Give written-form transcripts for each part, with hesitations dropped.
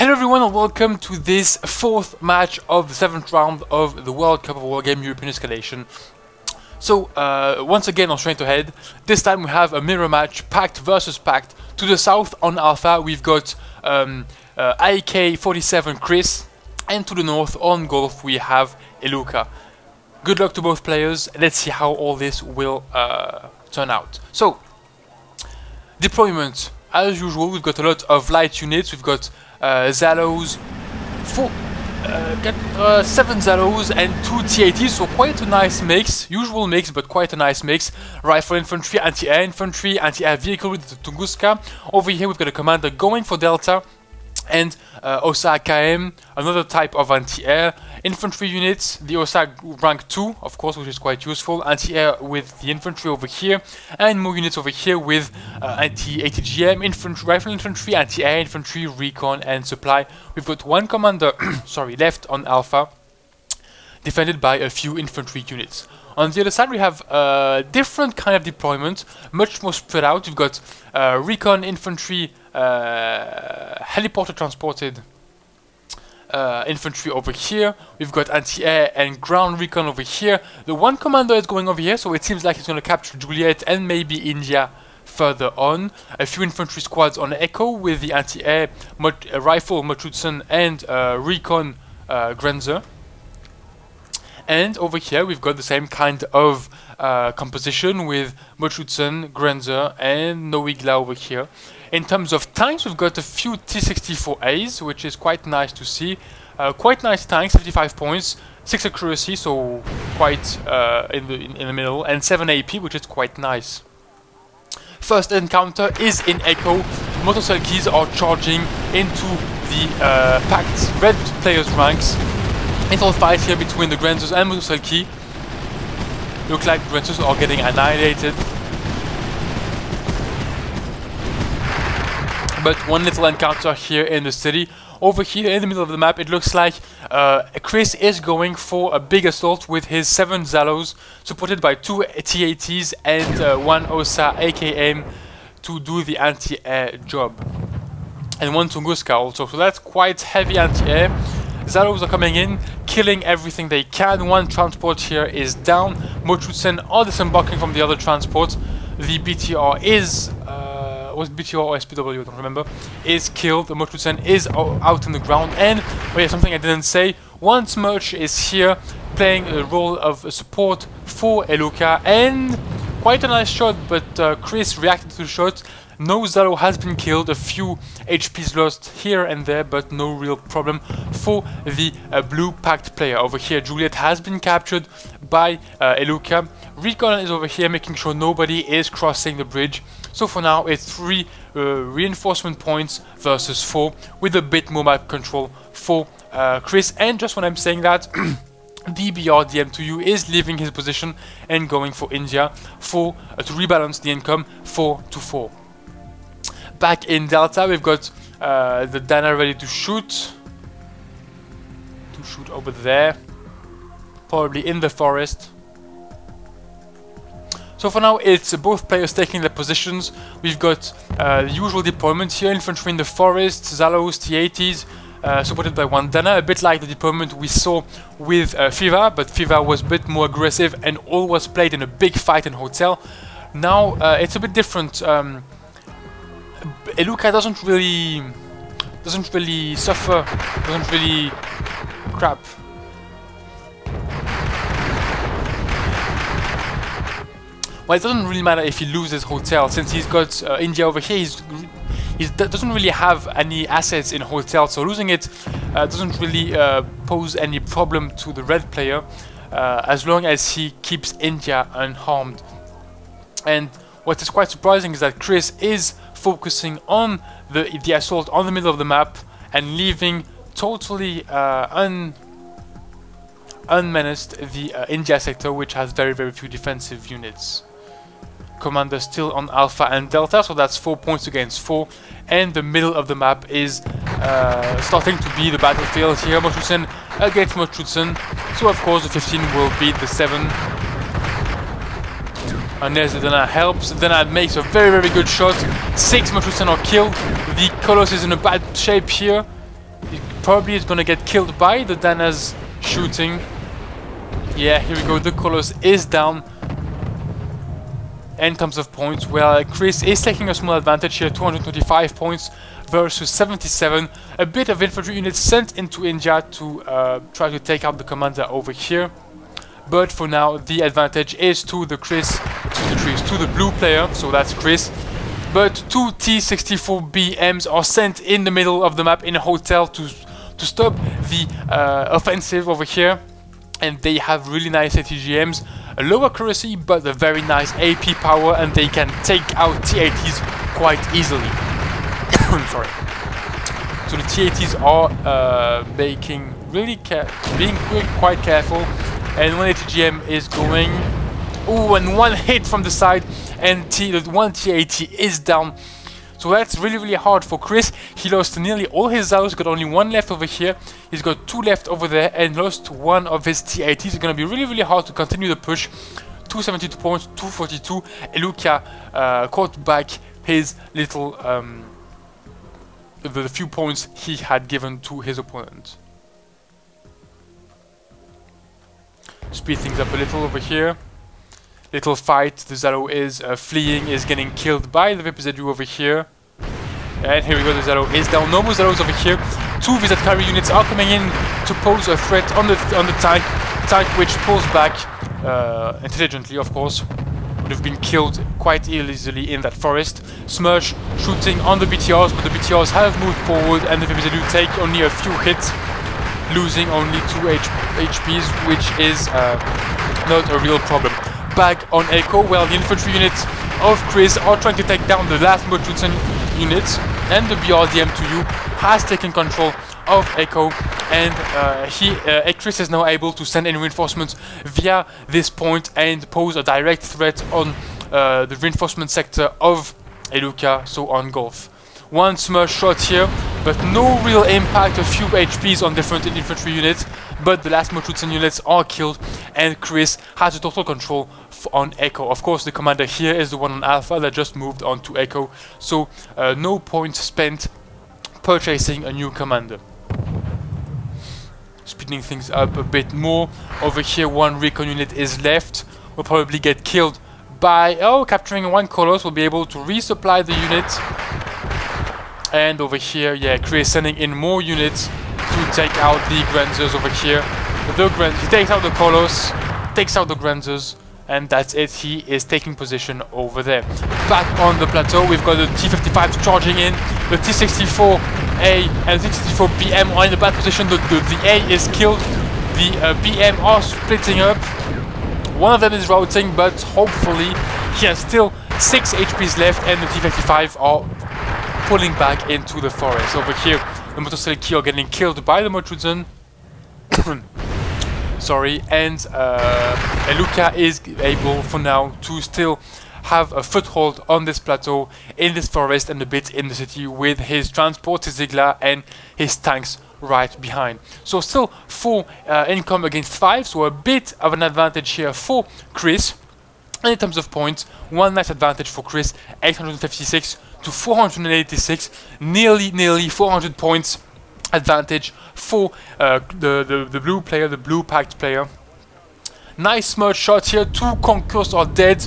Hello everyone and welcome to this fourth match of the 7th round of the World Cup of Wargame European Escalation. So once again on Straight Ahead, this time we have a mirror match, PACT versus PACT. To the south on Alpha we've got AK-47 Chris, and to the north on Golf we have Elukka. Good luck to both players, let's see how all this will turn out. So, deployment. As usual, we've got a lot of light units. We've got Zalos, 7 Zalos and 2 TATs, so quite a nice mix. Usual mix, but quite a nice mix. Rifle infantry, anti-air infantry, anti-air vehicle with the Tunguska. Over here we've got a commander going for Delta, and OSA KM, another type of anti-air infantry units. The OSA rank 2, of course, which is quite useful. Anti-air with the infantry over here, and more units over here with anti-ATGM, infantry, rifle infantry, anti-air infantry, recon, and supply. We've got one commander, sorry, left on Alpha, defended by a few infantry units. On the other side we have a different kind of deployment, much more spread out. We've got recon infantry, heliporter transported infantry over here. We've got anti-air and ground recon over here. The one commander is going over here, so it seems like he's going to capture Juliet and maybe India further on. A few infantry squads on Echo with the anti-air rifle Machutsen and recon Grenzer. And over here we've got the same kind of composition with Machutsen, Grenzer and Noigla over here. In terms of tanks, we've got a few T-64As, which is quite nice to see. Quite nice tanks, 55 points, 6 accuracy, so quite in the middle, and 7 AP, which is quite nice. First encounter is in Echo. Motorcycles are charging into the PACT red players' ranks. Little fight here between the Grenzers and Motorcycle. Look like the Grenzers are getting annihilated. But one little encounter here in the city. Over here in the middle of the map it looks like Chris is going for a big assault with his 7 Zalos, supported by 2 TATs and 1 OSA AKM to do the anti-air job. And 1 Tunguska also, so that's quite heavy anti-air. Zalos are coming in, killing everything they can. 1 transport here is down. Mochutsen are disembarking from the other transport. The BTR is was BTR or SPW, I don't remember, is killed. The Mochutsen is out in the ground. And oh yeah, something I didn't say, one Smirch is here playing a role of support for Elukka, and quite a nice shot, but Chris reacted to the shot. No Zalo has been killed, a few HPs lost here and there, but no real problem for the blue PACT player. Over here Juliet has been captured by Elukka. Recon is over here making sure nobody is crossing the bridge. So for now it's 3 reinforcement points versus 4, with a bit more map control for Chris. And just when I'm saying that, the BRDM2U is leaving his position and going for India to rebalance the income 4-4. Back in Delta we've got the Dana ready to shoot over there, probably in the forest. So for now it's both players taking their positions. We've got the usual deployment here, infantry in the forest, Zalos, T-80s, supported by 1 Dana, a bit like the deployment we saw with Fiva, but Fiva was a bit more aggressive and all was played in a big fight in hotel. Now it's a bit different. Elukka doesn't really suffer, doesn't really crap. Well, it doesn't really matter if he loses hotel, since he's got India over here. He doesn't really have any assets in hotel, so losing it doesn't really pose any problem to the red player, as long as he keeps India unharmed. And what is quite surprising is that Chris is focusing on the assault on the middle of the map and leaving totally unmenaced the India sector, which has very few defensive units. Commander still on Alpha and Delta, so that's 4 points against 4, and the middle of the map is starting to be the battlefield here. Machutsen against Machutsen, so of course the 15 will beat the 7. Unless the Dana helps. Dana makes a very good shot. 6 Machutsen are killed. The Colossus is in a bad shape here. He probably is gonna get killed by the Dana's shooting. Yeah, here we go, the Colossus is down. In terms of points, well, Chris is taking a small advantage here, 225 points versus 77. A bit of infantry units sent into India to try to take out the commander over here. But for now, the advantage is to the to the blue player, so that's Chris. But two T-64 BMs are sent in the middle of the map in a hotel to stop the offensive over here. And they have really nice ATGMs, a low accuracy but a very nice AP power, and they can take out T-80s quite easily. Sorry. So the T-80s are being quite careful, and one ATGM is going. Oh, and one hit from the side, and the one T-80 is down. So that's really hard for Chris. He lost nearly all his Zalos, got only one left over here. He's got two left over there and lost one of his T-80s. It's going to be really hard to continue the push. 272 points, 242. Elukka caught back his little, the few points he had given to his opponent. Speed things up a little over here. Little fight, the Zalo is fleeing, is getting killed by the VPZU over here. And here we go, the Zalo is down. No more Zalos over here. Two Visat carry units are coming in to pose a threat on the tank. Tank which pulls back intelligently, of course. Would have been killed quite easily in that forest. Smersh shooting on the BTRs, but the BTRs have moved forward and the VPZU take only a few hits, losing only 2 HPs, which is not a real problem. Back on Echo, well, the infantry units of Chris are trying to take down the last Mochutzen units, and the BRDM2U has taken control of Echo, and Chris is now able to send in reinforcements via this point and pose a direct threat on the reinforcement sector of Elukka, so on Gulf. One Smersh shot here, but no real impact, a few HPs on different infantry units, but the last Mochutzen units are killed, and Chris has a total control on Echo. Of course, the commander here is the one on Alpha that just moved on to Echo, so no point spent purchasing a new commander. Speeding things up a bit more. Over here, one recon unit is left. Will probably get killed by... Oh, capturing one Colossus will be able to resupply the unit. And over here, yeah, Chris sending in more units to take out the Grenzers over here. He takes out the Colossus, takes out the Grenzers, and that's it. He is taking position over there. Back on the plateau, we've got the T-55s charging in. The T-64A and the T-64BM are in the bad position. The A is killed. The BM are splitting up. One of them is routing, but hopefully he has still 6 HPs left, and the T-55 are pulling back into the forest. Over here, the Motoselki are getting killed by the Mochutzen. Sorry, and Elukka is able for now to still have a foothold on this plateau, in this forest, and a bit in the city with his transport, his Zigla, and his tanks right behind. So still 4 income against 5, so a bit of an advantage here for Chris. And in terms of points, one nice advantage for Chris, 856 to 486, nearly 400 points advantage for the blue player, the blue PACT player. Nice smart shot here. 2 Conquerors are dead.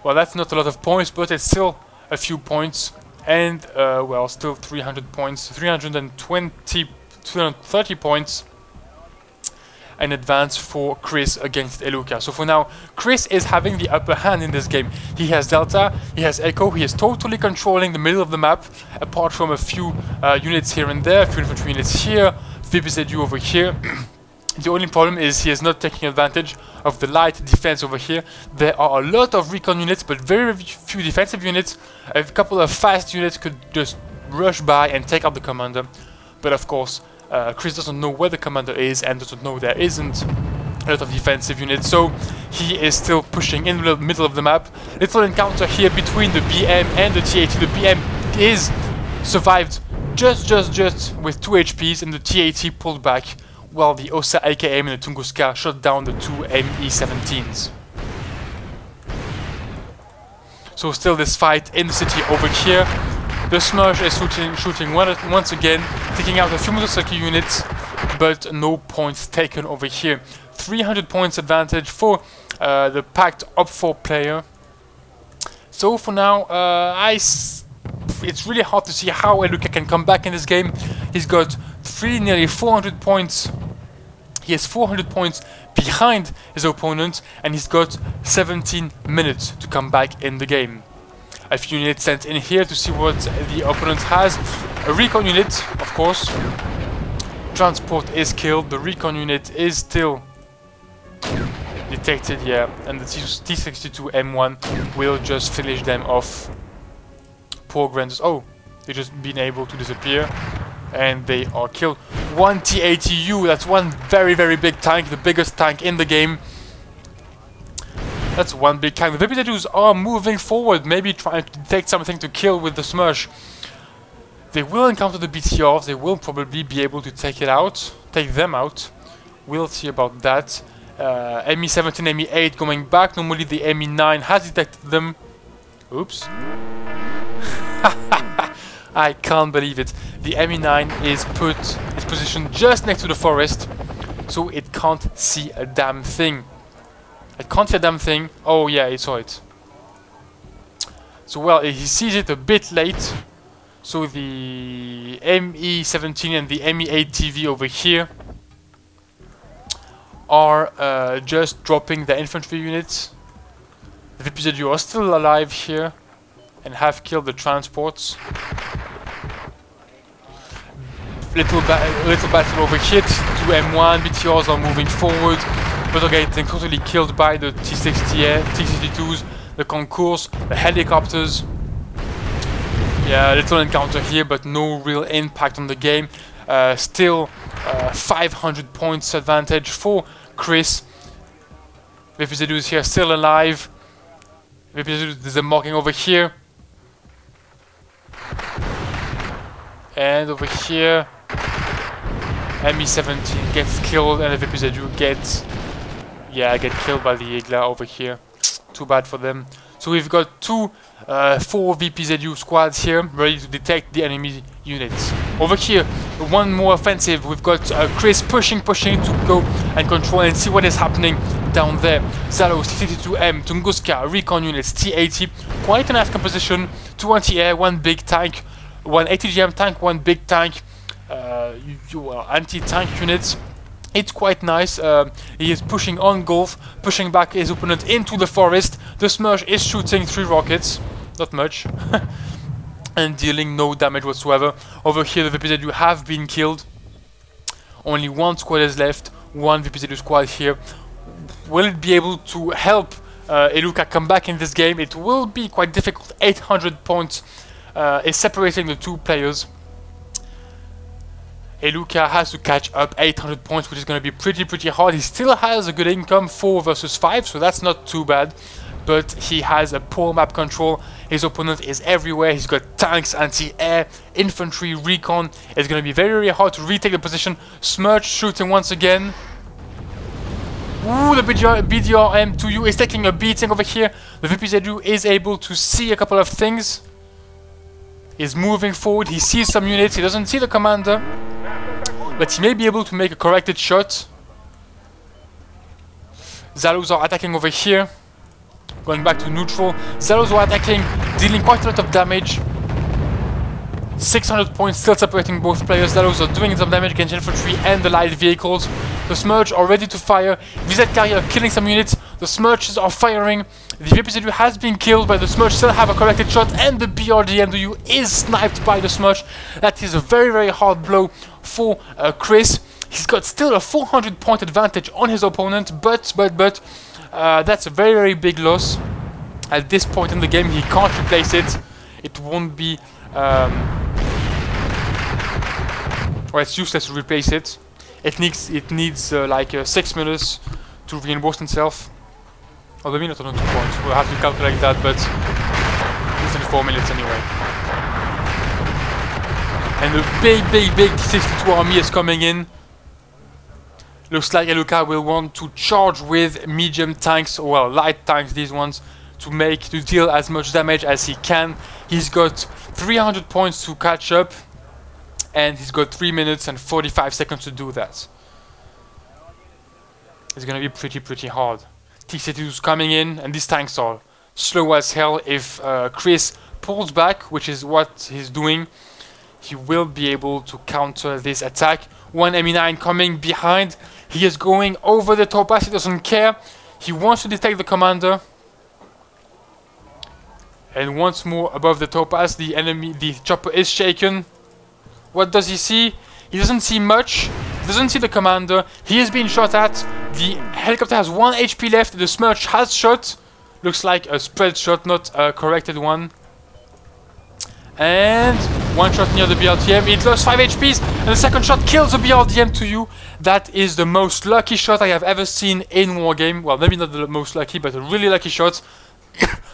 Well, that's not a lot of points, but it's still a few points. And well, still 300 points, 330 points in advance for Chris against Elukka. So for now, Chris is having the upper hand in this game. He has Delta, he has Echo, he is totally controlling the middle of the map, apart from a few units here and there, a few infantry units here, VPZU over here. The only problem is he is not taking advantage of the light defense over here. There are a lot of recon units, but very few defensive units. A couple of fast units could just rush by and take out the commander. But of course, Chris doesn't know where the commander is and doesn't know there isn't a lot of defensive units, so he is still pushing in the middle of the map. Little encounter here between the BM and the T-80. The BM is survived just with 2 HPs, and the T-80 pulled back while the OSA AKM and the Tunguska shot down the 2 ME-17s. So still this fight in the city over here. The Smersh is shooting once again, taking out a few motorcycle units, but no points taken over here. 300 points advantage for the PACT up 4 player. So for now, it's really hard to see how Elukka can come back in this game. He's got nearly 400 points. He has 400 points behind his opponent, and he's got 17 minutes to come back in the game. A few units sent in here to see what the opponent has. A recon unit, of course. Transport is killed. The recon unit is still detected, yeah, and the T-62 M1 will just finish them off. Poor Granders. Oh, they've just been able to disappear, and they are killed. One T-80U, that's one very, very big tank, the biggest tank in the game. That's one big tank. The VPZs are moving forward, maybe trying to detect something to kill with the Smersh. They will encounter the BTRs, they will probably be able to take them out. We'll see about that. ME17, ME8 going back. Normally the ME9 has detected them. Oops. I can't believe it. The ME9 is positioned just next to the forest, so it can't see a damn thing. It can't see a damn thing. Oh yeah, it saw it. So well, he sees it a bit late. So the ME17 and the ME8 TV over here are just dropping the infantry units. The VPZU are still alive here and have killed the transports. Little battle over here. T2 M1, BTRs are moving forward, but are getting totally killed by the T-62s, the concourse, the helicopters. Yeah, little encounter here, but no real impact on the game. Still 500 points advantage for Chris. VPZU is here, still alive. VPZU is marking over here. And over here, ME17 gets killed, and the VPZU gets killed by the Igla over here. Too bad for them. So we've got 4 VPZU squads here, ready to detect the enemy units. Over here, one more offensive. We've got Chris pushing to go and control and see what is happening down there. Zalos, T-62M, Tunguska, recon units, T-80. Quite a nice composition. 2 anti-air, 1 big tank, 1 ATGM tank, 1 big tank, anti-tank units. It's quite nice. He is pushing on Golf, pushing back his opponent into the forest. The Smersh is shooting 3 rockets, not much, and dealing no damage whatsoever. Over here, the VPZU have been killed. Only 1 squad is left, 1 VPZU squad here. Will it be able to help Elukka come back in this game? It will be quite difficult. 800 points is separating the 2 players. Elukka has to catch up 800 points, which is going to be pretty hard. He still has a good income, 4 versus 5, so that's not too bad. But he has a poor map control. His opponent is everywhere. He's got tanks, anti-air, infantry, recon. It's going to be very hard to retake the position. Smersh shooting once again. Ooh, the BDR M2U is taking a beating over here. The VPZU is able to see a couple of things. He's moving forward. He sees some units. He doesn't see the commander, but he may be able to make a corrected shot. Zalos are attacking over here, going back to neutral. Zalos are attacking, dealing quite a lot of damage. 600 points still separating both players. Zalos are doing some damage against infantry and the light vehicles. The Smersh are ready to fire. VZ carrier killing some units. The Smershs are firing. The VPZU has been killed, but the Smersh still have a corrected shot, and the BRDMW is sniped by the Smersh. That is a very hard blow for Chris. He's got still a 400 point advantage on his opponent, but that's a very big loss. At this point in the game, he can't replace it. It won't be... well, it's useless to replace it. It needs like 6 minutes to reinforce itself. Or maybe not on 2 points. We'll have to calculate that, but it's in 4 minutes anyway. And the big T-62 army is coming in. Looks like Elukka will want to charge with medium tanks, or well, light tanks, these ones, to deal as much damage as he can. He's got 300 points to catch up, and he's got 3 minutes and 45 seconds to do that. It's gonna be pretty hard. TC2's coming in, and these tanks are slow as hell. If Chris pulls back, which is what he's doing, he will be able to counter this attack. One ME9 coming behind. He is going over the topaz. He doesn't care. He wants to detect the commander. And once more above the topaz, the chopper is shaken. What does he see? He doesn't see much. He doesn't see the commander. He is being shot at. The helicopter has 1 HP left. The Smirch has shot. Looks like a spread shot, not a corrected one. And one shot near the BRDM. It lost 5 HPs, and the second shot kills the BRDM to you. That is the most lucky shot I have ever seen in Wargame. Well, maybe not the most lucky, but a really lucky shot.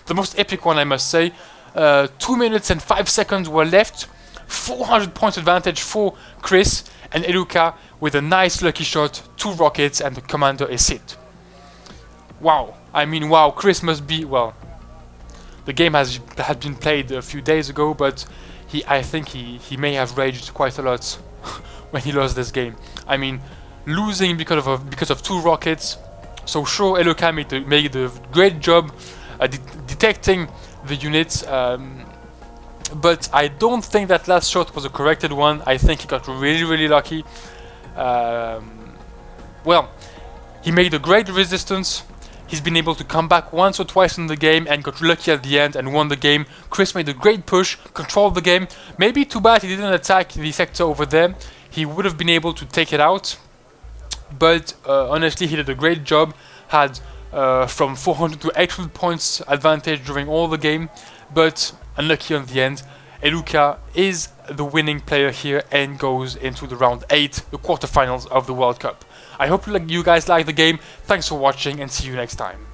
The most epic one, I must say. 2 minutes and 5 seconds were left. 400 points advantage for Chris, and Elukka with a nice lucky shot, 2 rockets, and the commander is hit. Wow. I mean, wow. Chris must be, well, the game had been played a few days ago, but I think he may have raged quite a lot when he lost this game. I mean, losing because of 2 rockets. So sure, Elukka made a great job detecting the units, but I don't think that last shot was a corrected one. I think he got really lucky. Well, he made a great resistance. He's been able to come back once or twice in the game and got lucky at the end and won the game. Chris made a great push, controlled the game. Maybe too bad he didn't attack the sector over there. He would have been able to take it out. But honestly, he did a great job. Had from 400 to 800 points advantage during all the game. But unlucky on the end. Elukka is the winning player here and goes into the round 8, the quarterfinals of the World Cup. I hope you guys like the game. Thanks for watching and see you next time.